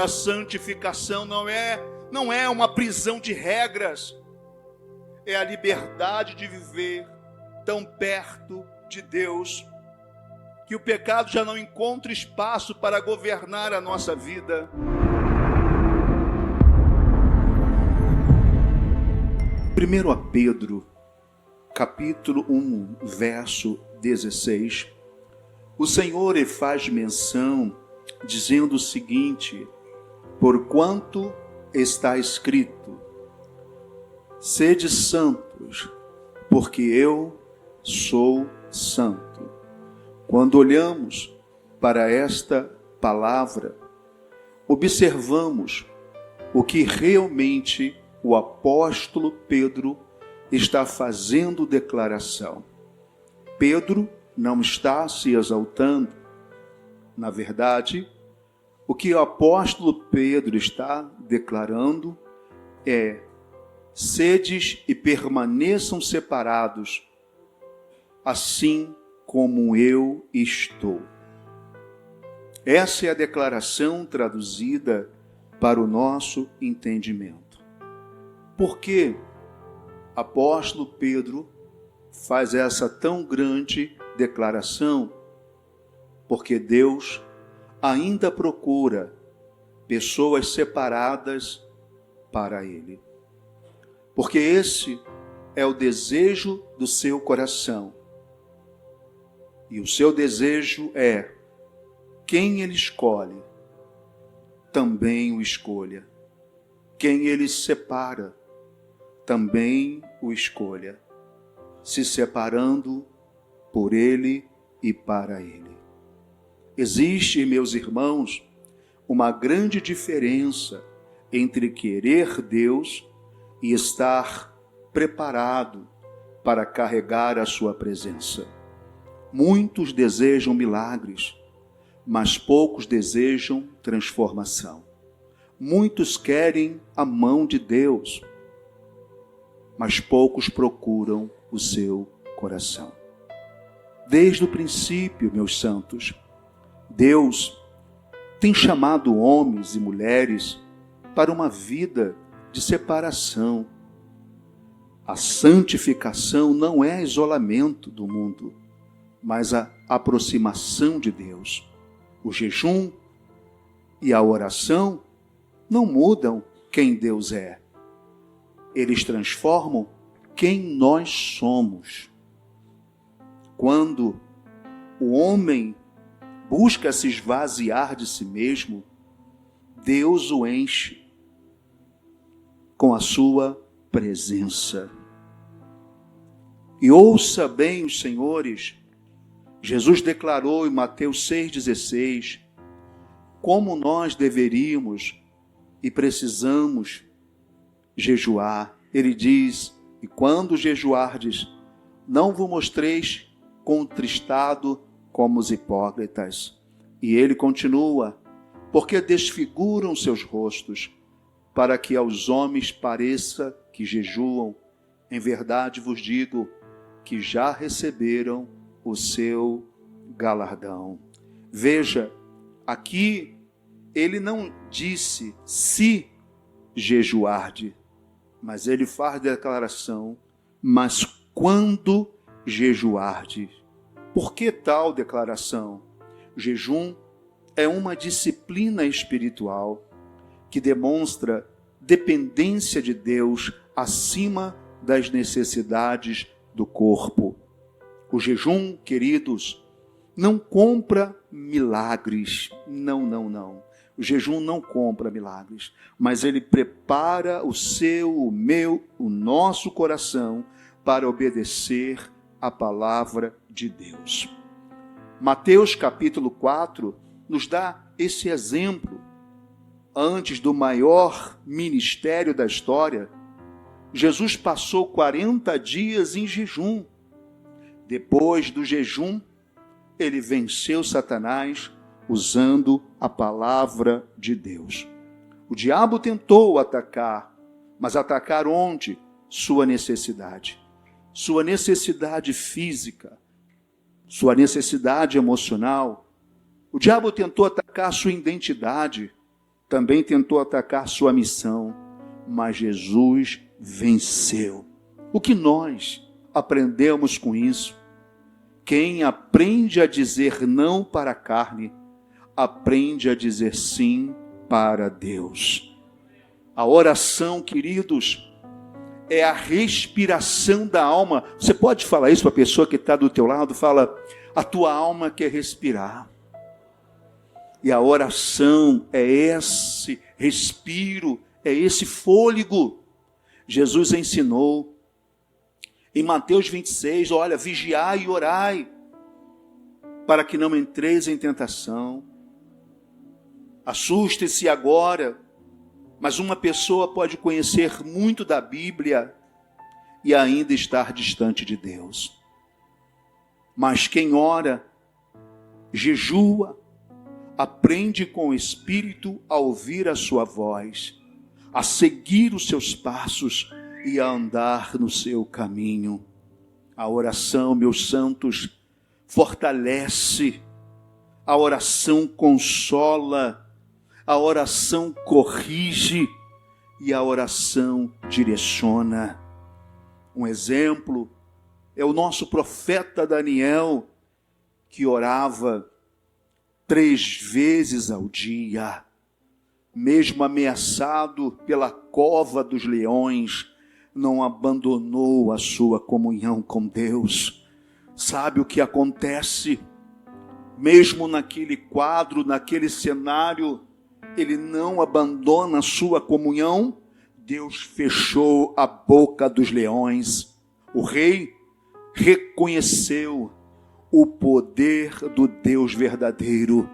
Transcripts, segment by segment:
A santificação não é uma prisão de regras, é a liberdade de viver tão perto de Deus, que o pecado já não encontra espaço para governar a nossa vida. 1 Pedro, capítulo 1, verso 16, o Senhor faz menção, dizendo o seguinte: porquanto está escrito, sede santos, porque eu sou santo. Quando olhamos para esta palavra, observamos o que realmente o apóstolo Pedro está fazendo declaração. Pedro não está se exaltando. Na verdade, o que o apóstolo Pedro está declarando é: sedes e permaneçam separados, assim como eu estou. Essa é a declaração traduzida para o nosso entendimento. Por que apóstolo Pedro faz essa tão grande declaração? Porque Deus ainda procura pessoas separadas para Ele. Porque esse é o desejo do seu coração. E o seu desejo é: quem Ele escolhe, também o escolha. Quem Ele separa, também o escolha, se separando por Ele e para Ele. Existe, meus irmãos, uma grande diferença entre querer Deus e estar preparado para carregar a sua presença. Muitos desejam milagres, mas poucos desejam transformação. Muitos querem a mão de Deus, mas poucos procuram o seu coração. Desde o princípio, meus santos, Deus tem chamado homens e mulheres para uma vida de separação. A santificação não é isolamento do mundo, mas a aproximação de Deus. O jejum e a oração não mudam quem Deus é. Eles transformam quem nós somos. Quando o homem busca se esvaziar de si mesmo, Deus o enche com a sua presença. E ouça bem os senhores, Jesus declarou em Mateus 6,16, como nós deveríamos e precisamos jejuar. Ele diz: e quando jejuardes, não vos mostreis contristado como os hipócritas. E ele continua: porque desfiguram seus rostos, para que aos homens pareça que jejuam. Em verdade vos digo que já receberam o seu galardão. Veja, aqui ele não disse se jejuarde, mas ele faz a declaração: mas quando jejuarde. Por que tal declaração? O jejum é uma disciplina espiritual que demonstra dependência de Deus acima das necessidades do corpo. O jejum, queridos, não compra milagres. Não. O jejum não compra milagres, mas ele prepara o seu, o meu, o nosso coração para obedecer a palavra de Deus. Mateus capítulo 4 nos dá esse exemplo. Antes do maior ministério da história, Jesus passou 40 dias em jejum. Depois do jejum, ele venceu Satanás usando a palavra de Deus. O diabo tentou atacar, mas atacar onde? Sua necessidade. Sua necessidade física, sua necessidade emocional. O diabo tentou atacar sua identidade. também tentou atacar sua missão, mas Jesus venceu. O que nós aprendemos com isso? Quem aprende a dizer não para a carne, aprende a dizer sim para Deus. A oração, queridos, é a respiração da alma. Você pode falar isso para a pessoa que está do teu lado? Fala, a tua alma quer respirar. E a oração é esse respiro, é esse fôlego. Jesus ensinou em Mateus 26, olha, vigiai e orai, para que não entreis em tentação. Assuste-se agora, mas uma pessoa pode conhecer muito da Bíblia e ainda estar distante de Deus. Mas quem ora, jejua, aprende com o Espírito a ouvir a sua voz, a seguir os seus passos e a andar no seu caminho. A oração, meus santos, fortalece, a oração consola, a oração corrige e a oração direciona. Um exemplo é o nosso profeta Daniel, que orava 3 vezes ao dia, mesmo ameaçado pela cova dos leões, não abandonou a sua comunhão com Deus. Sabe o que acontece? Mesmo naquele quadro, naquele cenário, ele não abandona a sua comunhão. Deus fechou a boca dos leões. O rei reconheceu o poder do Deus verdadeiro,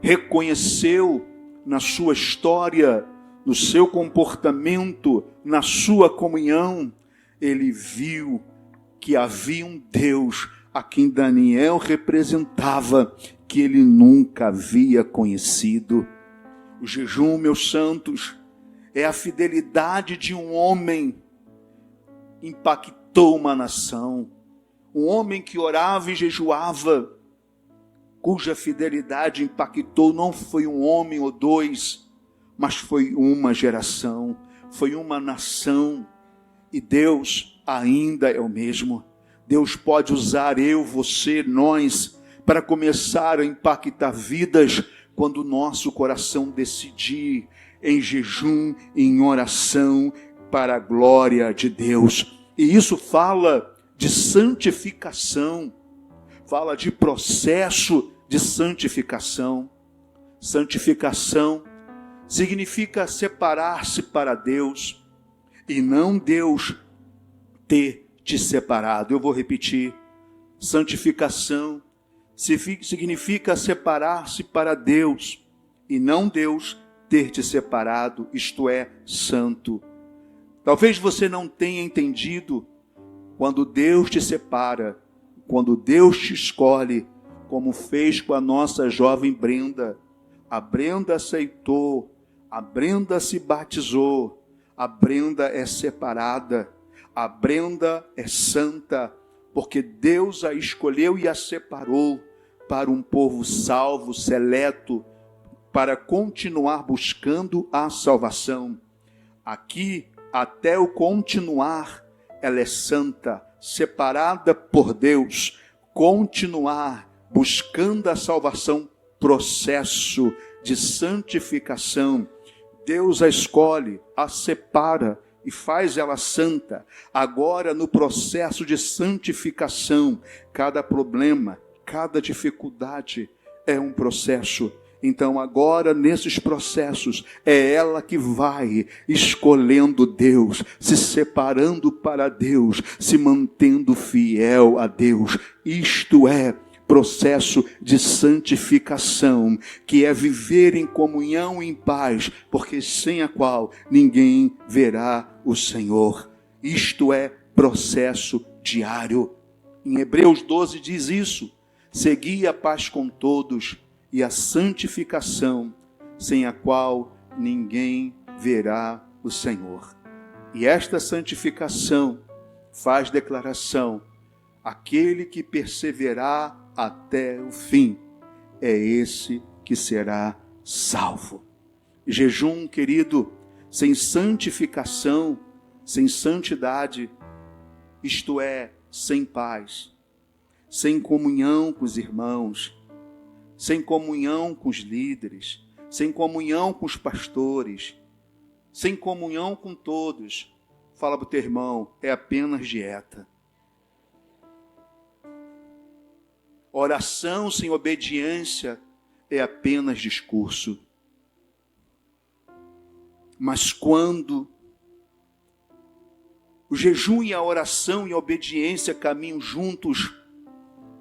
reconheceu na sua história, no seu comportamento, na sua comunhão, ele viu que havia um Deus a quem Daniel representava, que ele nunca havia conhecido. O jejum, meus santos, é a fidelidade de um homem, impactou uma nação. Um homem que orava e jejuava, cuja fidelidade impactou, não foi um homem ou 2, mas foi uma geração, foi uma nação. E Deus ainda é o mesmo. Deus pode usar eu, você, nós, para começar a impactar vidas, quando o nosso coração decidir em jejum, em oração, para a glória de Deus. E isso fala de santificação, fala de processo de santificação. Santificação significa separar-se para Deus e não Deus ter te separado. Eu vou repetir. Santificação significa separar-se para Deus e não Deus ter te separado, isto é, santo. Talvez você não tenha entendido. Quando Deus te separa, quando Deus te escolhe, como fez com a nossa jovem Brenda. A Brenda aceitou, a Brenda se batizou, a Brenda é separada, a Brenda é santa, porque Deus a escolheu e a separou para um povo salvo, seleto, para continuar buscando a salvação. Aqui, até o continuar, ela é santa, separada por Deus, continuar buscando a salvação, processo de santificação. Deus a escolhe, a separa e faz ela santa. Agora, no processo de santificação, cada problema, cada dificuldade é um processo. Então agora nesses processos é ela que vai escolhendo Deus, se separando para Deus, se mantendo fiel a Deus. Isto é processo de santificação, que é viver em comunhão e em paz, porque sem a qual ninguém verá o Senhor. Isto é processo diário. Em Hebreus 12 diz isso: segui a paz com todos e a santificação, sem a qual ninguém verá o Senhor. E esta santificação faz declaração: aquele que perseverar até o fim, é esse que será salvo. Jejum, querido, sem santificação, sem santidade, isto é, sem paz, sem comunhão com os irmãos, sem comunhão com os líderes, sem comunhão com os pastores, sem comunhão com todos. Fala para o teu irmão, é apenas dieta. Oração sem obediência é apenas discurso. Mas quando o jejum e a oração e a obediência caminham juntos,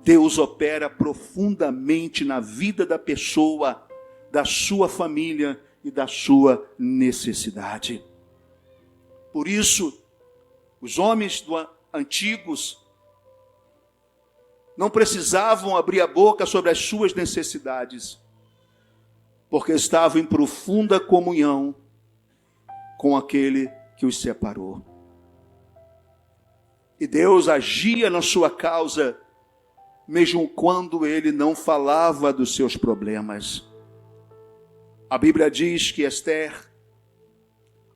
Deus opera profundamente na vida da pessoa, da sua família e da sua necessidade. Por isso, os homens antigos não precisavam abrir a boca sobre as suas necessidades, porque estavam em profunda comunhão com aquele que os separou. E Deus agia na sua causa, mesmo quando ele não falava dos seus problemas. A Bíblia diz que Esther,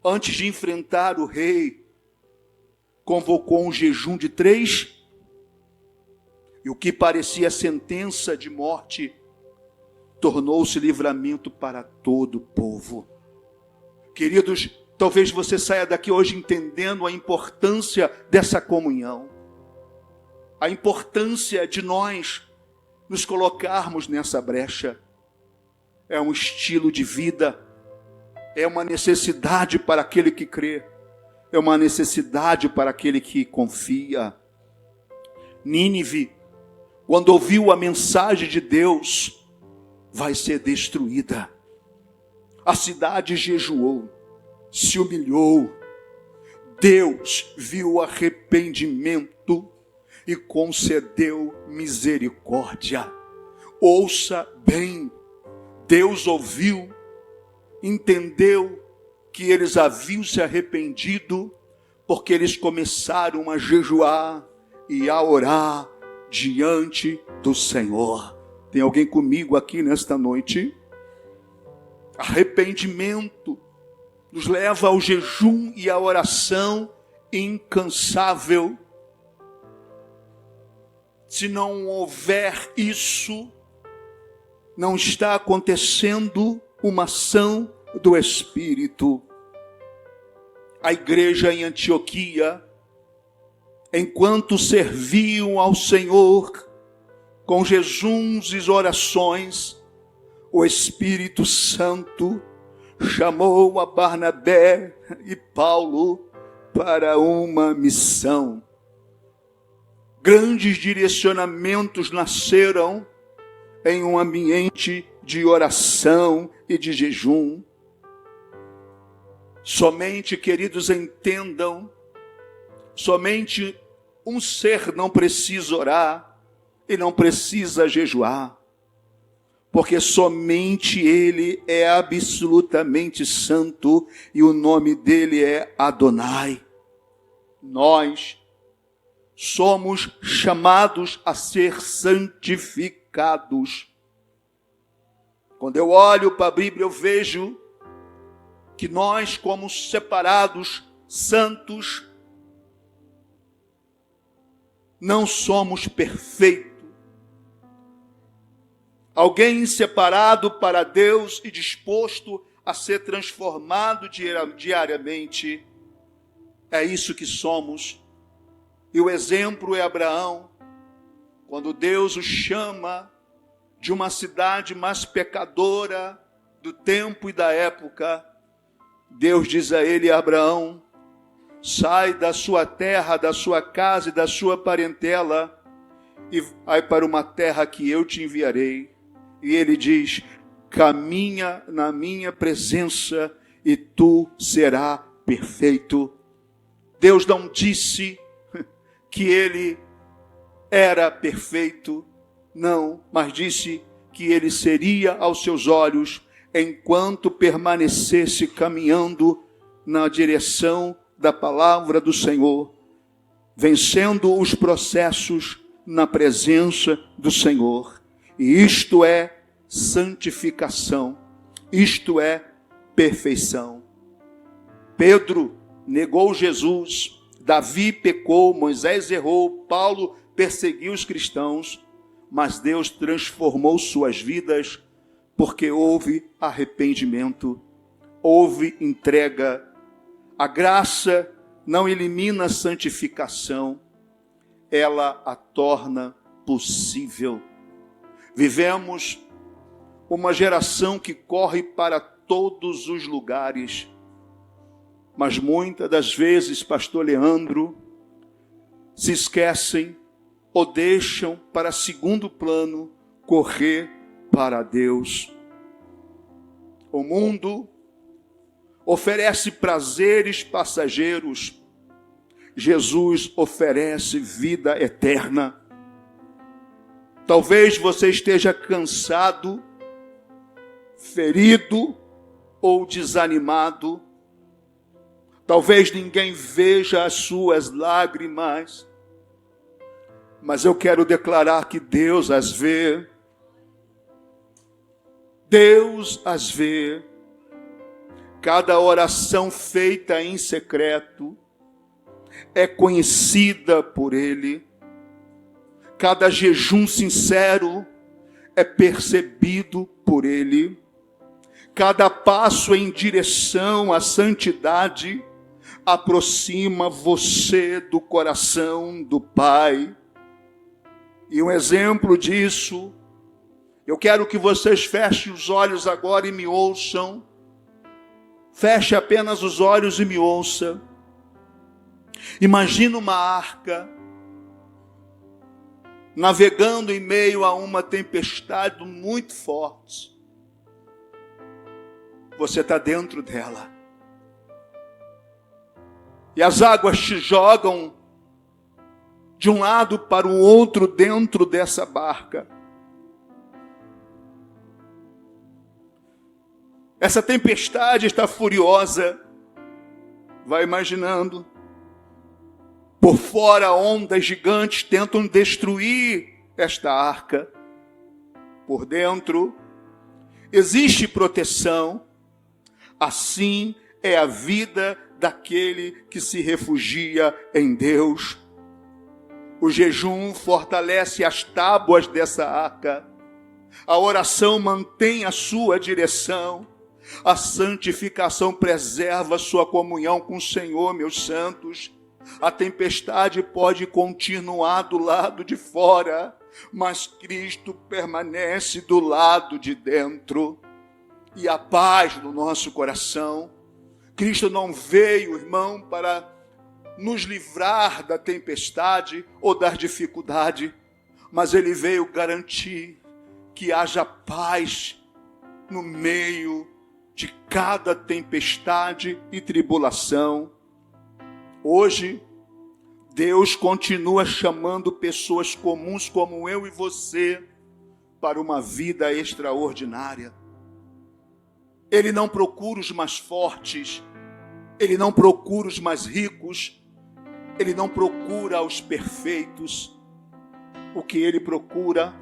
antes de enfrentar o rei, convocou um jejum de 3, e o que parecia sentença de morte, tornou-se livramento para todo o povo. Queridos, talvez você saia daqui hoje entendendo a importância dessa comunhão, a importância de nós nos colocarmos nessa brecha. É um estilo de vida, é uma necessidade para aquele que crê, é uma necessidade para aquele que confia. Nínive, quando ouviu a mensagem de Deus, vai ser destruída. A cidade jejuou, se humilhou. Deus viu o arrependimento e concedeu misericórdia. Ouça bem, Deus ouviu, entendeu que eles haviam se arrependido, porque eles começaram a jejuar e a orar diante do Senhor. Tem alguém comigo aqui nesta noite? Arrependimento nos leva ao jejum e à oração incansável. Se não houver isso, não está acontecendo uma ação do Espírito. A igreja em Antioquia, enquanto serviam ao Senhor com jejuns e orações, o Espírito Santo chamou a Barnabé e Paulo para uma missão. Grandes direcionamentos nasceram em um ambiente de oração e de jejum. Somente, queridos, entendam, somente um ser não precisa orar e não precisa jejuar, porque somente Ele é absolutamente santo e o nome dele é Adonai. Nós somos chamados a ser santificados. Quando eu olho para a Bíblia, eu vejo que nós, como separados, santos, não somos perfeitos. Alguém separado para Deus e disposto a ser transformado diariamente, é isso que somos. E o exemplo é Abraão, quando Deus o chama de uma cidade mais pecadora do tempo e da época, Deus diz a ele: Abraão, sai da sua terra, da sua casa e da sua parentela e vai para uma terra que eu te enviarei. E ele diz: caminha na minha presença e tu serás perfeito. Deus não disse que ele era perfeito, não, mas disse que ele seria aos seus olhos enquanto permanecesse caminhando na direção da palavra do Senhor, vencendo os processos na presença do Senhor. E isto é santificação, isto é perfeição. Pedro negou Jesus, Davi pecou, Moisés errou, Paulo perseguiu os cristãos, mas Deus transformou suas vidas porque houve arrependimento, houve entrega. A graça não elimina a santificação, ela a torna possível. Vivemos uma geração que corre para todos os lugares, mas muitas das vezes, pastor Leandro, se esquecem ou deixam para segundo plano correr para Deus. O mundo oferece prazeres passageiros, Jesus oferece vida eterna. Talvez você esteja cansado, ferido ou desanimado. Talvez ninguém veja as suas lágrimas, mas eu quero declarar que Deus as vê. Deus as vê. Cada oração feita em secreto é conhecida por Ele. Cada jejum sincero é percebido por Ele. Cada passo em direção à santidade aproxima você do coração do Pai. E um exemplo disso, eu quero que vocês fechem os olhos agora e me ouçam. Feche apenas os olhos e me ouça. Imagina uma arca navegando em meio a uma tempestade muito forte. Você está dentro dela. E as águas te jogam de um lado para o outro dentro dessa barca. Essa tempestade está furiosa. Vai imaginando. Por fora, ondas gigantes tentam destruir esta arca. Por dentro, existe proteção. Assim é a vida daquele que se refugia em Deus. O jejum fortalece as tábuas dessa arca. A oração mantém a sua direção. A santificação preserva sua comunhão com o Senhor, meus santos. A tempestade pode continuar do lado de fora, mas Cristo permanece do lado de dentro. E a paz no nosso coração. Cristo não veio, irmão, para nos livrar da tempestade ou da dificuldade, mas Ele veio garantir que haja paz no meio de cada tempestade e tribulação. Hoje, Deus continua chamando pessoas comuns como eu e você para uma vida extraordinária. Ele não procura os mais fortes, Ele não procura os mais ricos, Ele não procura os perfeitos. O que Ele procura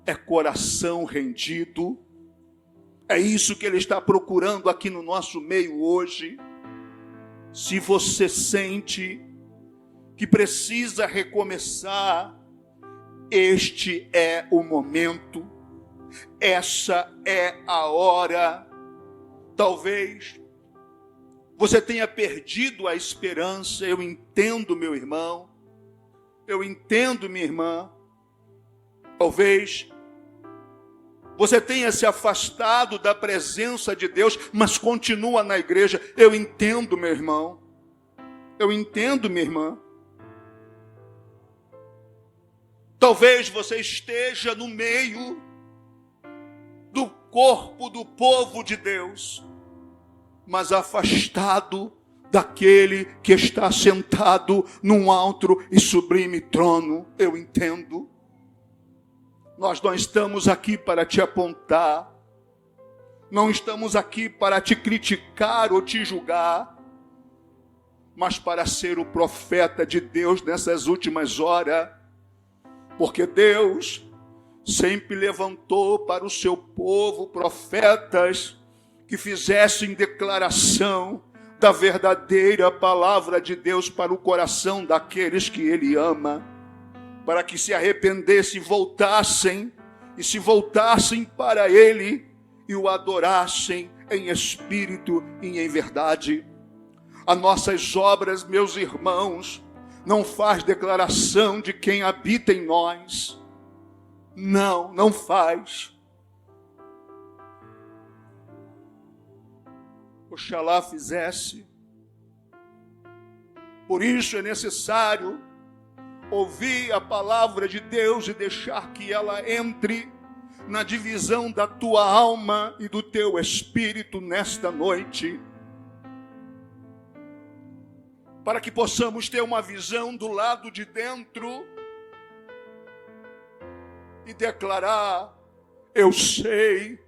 é coração rendido. É isso que Ele está procurando aqui no nosso meio hoje. Se você sente que precisa recomeçar, este é o momento, essa é a hora. Talvez você tenha perdido a esperança. Eu entendo, meu irmão, eu entendo, minha irmã. Talvez você tenha se afastado da presença de Deus, mas continua na igreja. Eu entendo, meu irmão. Eu entendo, minha irmã. Talvez você esteja no meio do corpo do povo de Deus, mas afastado daquele que está sentado num alto e sublime trono. Eu entendo. Nós não estamos aqui para te apontar, não estamos aqui para te criticar ou te julgar, mas para ser o profeta de Deus nessas últimas horas, porque Deus sempre levantou para o seu povo profetas que fizessem declaração da verdadeira palavra de Deus para o coração daqueles que Ele ama, para que se arrependessem, voltassem, e se voltassem para Ele e o adorassem em espírito e em verdade. As nossas obras, meus irmãos, não faz declaração de quem habita em nós. Não faz. Oxalá fizesse. Por isso é necessário ouvir a palavra de Deus e deixar que ela entre na divisão da tua alma e do teu espírito nesta noite, para que possamos ter uma visão do lado de dentro e declarar: eu sei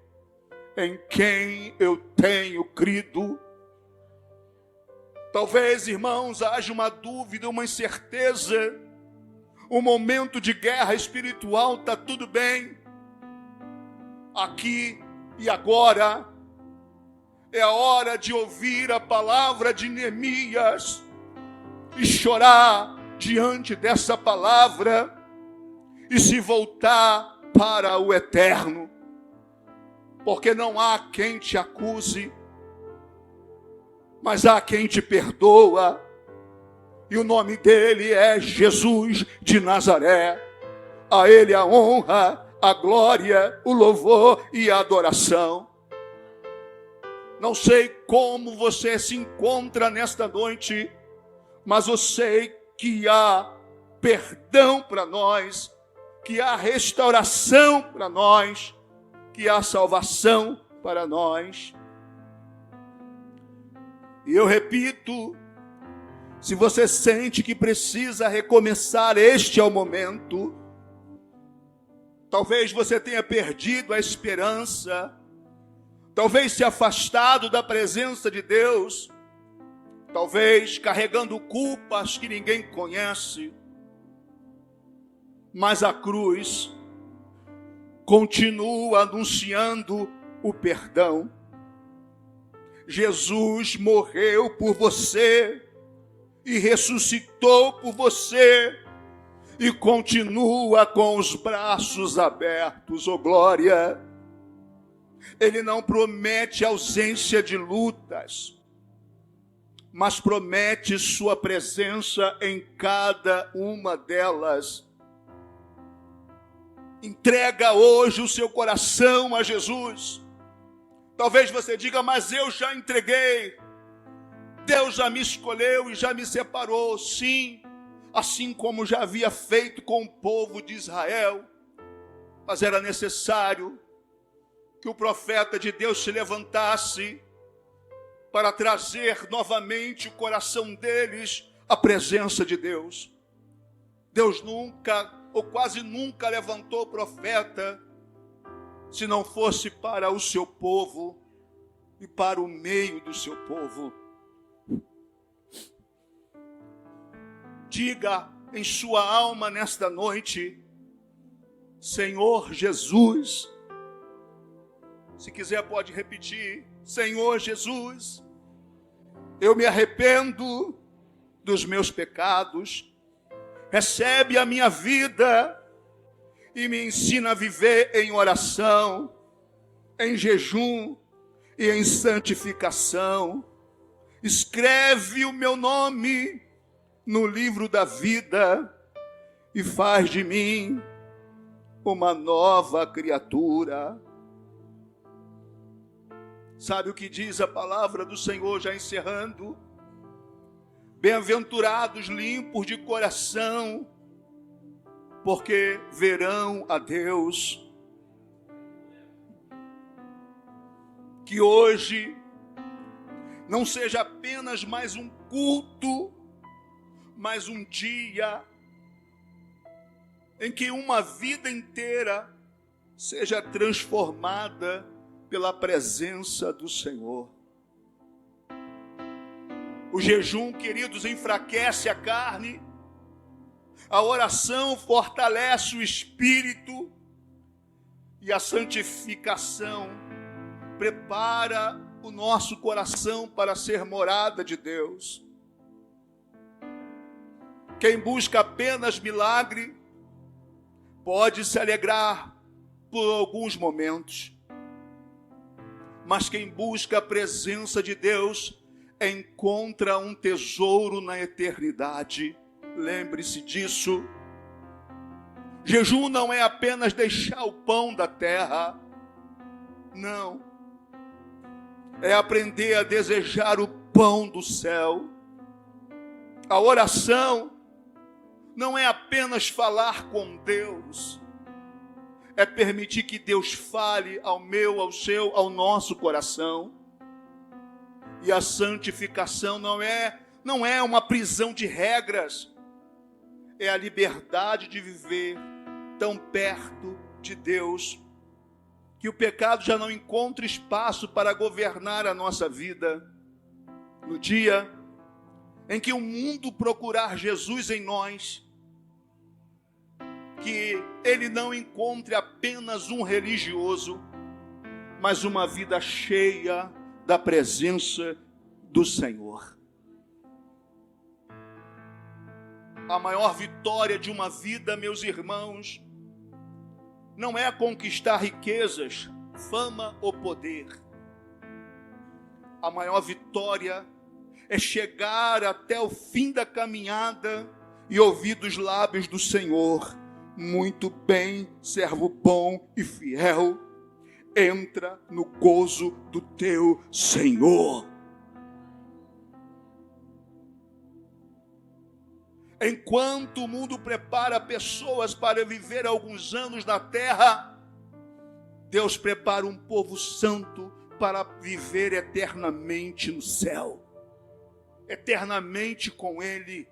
em quem eu tenho crido. Talvez, irmãos, haja uma dúvida, uma incerteza, um momento de guerra espiritual, está tudo bem. Aqui e agora é a hora de ouvir a palavra de Neemias e chorar diante dessa palavra e se voltar para o eterno, porque não há quem te acuse, mas há quem te perdoa, e o nome dele é Jesus de Nazaré. A ele a honra, a glória, o louvor e a adoração. Não sei como você se encontra nesta noite, mas eu sei que há perdão para nós, que há restauração para nós, que há salvação para nós. E eu repito, se você sente que precisa recomeçar, este é o momento. Talvez você tenha perdido a esperança, talvez se afastado da presença de Deus, talvez carregando culpas que ninguém conhece, mas a cruz continua anunciando o perdão. Jesus morreu por você e ressuscitou por você e continua com os braços abertos, oh glória. Ele não promete ausência de lutas, mas promete sua presença em cada uma delas. Entrega hoje o seu coração a Jesus. Talvez você diga: mas eu já entreguei, Deus já me escolheu e já me separou. Sim, assim como já havia feito com o povo de Israel, mas era necessário que o profeta de Deus se levantasse para trazer novamente o coração deles à presença de Deus. Deus nunca, ou quase nunca, levantou profeta se não fosse para o seu povo e para o meio do seu povo. Diga em sua alma nesta noite: Senhor Jesus. Se quiser pode repetir: Senhor Jesus, eu me arrependo dos meus pecados, recebe a minha vida e me ensina a viver em oração, em jejum e em santificação. Escreve o meu nome no livro da vida e faz de mim uma nova criatura. Sabe o que diz a palavra do Senhor, já encerrando? Bem-aventurados limpos de coração, porque verão a Deus. Que hoje não seja apenas mais um culto, mas um dia em que uma vida inteira seja transformada pela presença do Senhor. O jejum, queridos, enfraquece a carne, a oração fortalece o espírito e a santificação prepara o nosso coração para ser morada de Deus. Quem busca apenas milagre pode se alegrar por alguns momentos, mas quem busca a presença de Deus encontra um tesouro na eternidade. Lembre-se disso. Jejum não é apenas deixar o pão da terra, não. É aprender a desejar o pão do céu. A oração não é apenas falar com Deus, é permitir que Deus fale ao meu, ao seu, ao nosso coração. E a santificação não é uma prisão de regras, é a liberdade de viver tão perto de Deus, que o pecado já não encontra espaço para governar a nossa vida. No dia em que o mundo procurar Jesus em nós, que ele não encontre apenas um religioso, mas uma vida cheia da presença do Senhor. A maior vitória de uma vida, meus irmãos, não é conquistar riquezas, fama ou poder. A maior vitória é chegar até o fim da caminhada e ouvir dos lábios do Senhor: muito bem, servo bom e fiel, entra no gozo do teu Senhor. Enquanto o mundo prepara pessoas para viver alguns anos na terra, Deus prepara um povo santo para viver eternamente no céu, eternamente com Ele.